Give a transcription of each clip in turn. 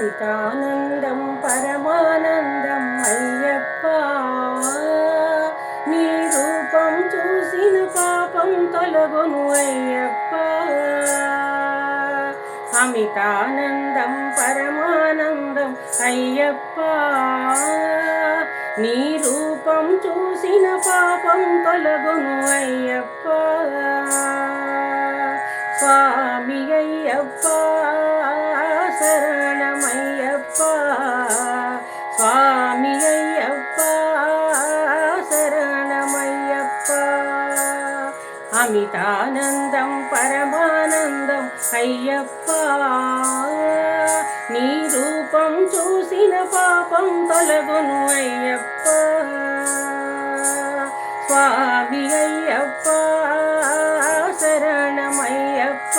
అమితానందం పరమానందం అయ్యప్ప, నీ రూపం చూసిన పాపం తొలగును అయ్యప్ప. అమితానందం పరమానందం అయ్యప్ప, నీ రూపం చూసిన పాపం తొలగును అయ్యప్ప. స్వామి అయ్యప్ప శరణమయ్యప్ప, స్వామి అయ్యప్ప శరణమయ్యప్ప. అమితానందం పరమానందం అయ్యప్ప, నీ రూపం చూసిన పాపం తొలగును అయ్యప్ప. స్వామి అయ్యప్ప శరణమయ్యప్ప,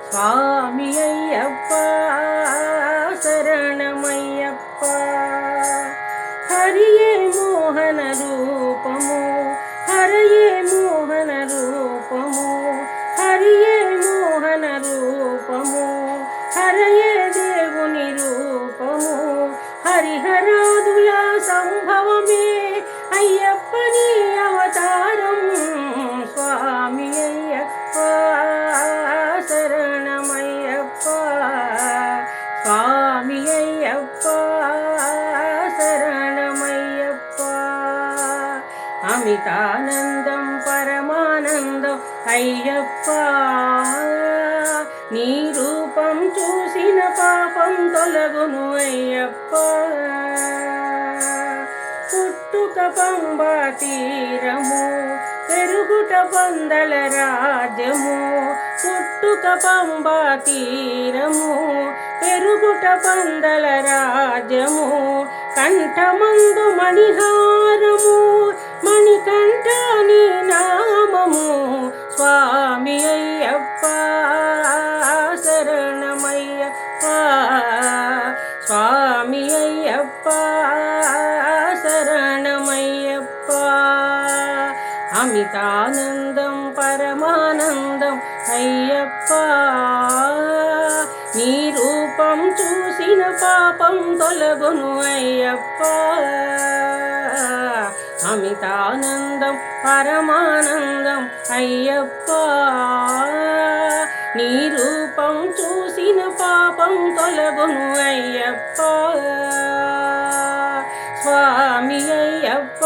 స్వామి అయ్యప్ప శరణమయ్యప్ప. హరియే మోహన రూపము, హరియే మోహన రూపము, హరియే మోహన రూపము, హరయే దేవుని రూపము. హరిహరాదుల సంభవమే అయ్యప్ప నీ అవతారం. స్వామి అయ్యప్ప శరణమయ్యప్ప, స్వామి అయ్యప్ప శరణమయ్యప్ప. అమితానందం పరమానందం అయ్యప్ప, నీ రూపం చూసిన పాపం తొలగును అయ్యప్ప. పుట్టుక పంబా తీరము, పెరుగుట పందల రాజ్యము. పుట్టుక పంబా తీరము, పెరుగుట పందల రాజ్యము. కంఠమందు మణిహారము, మణికంఠ నీ నామము. స్వామి అయ్యప్ప శరణమయ్యప్ప, స్వామి అయ్యప్ప శరణమయ్యప్ప. అమితానందం పరమానందం అయ్యప్ప, నీ రూపం చూసిన పాపం తొలగును అయ్యప్ప. అమితానందం పరమానందం అయ్యప్ప, నీ రూపం చూసిన పాపం తొలగును అయ్యప్ప. స్వామి అయ్యప్ప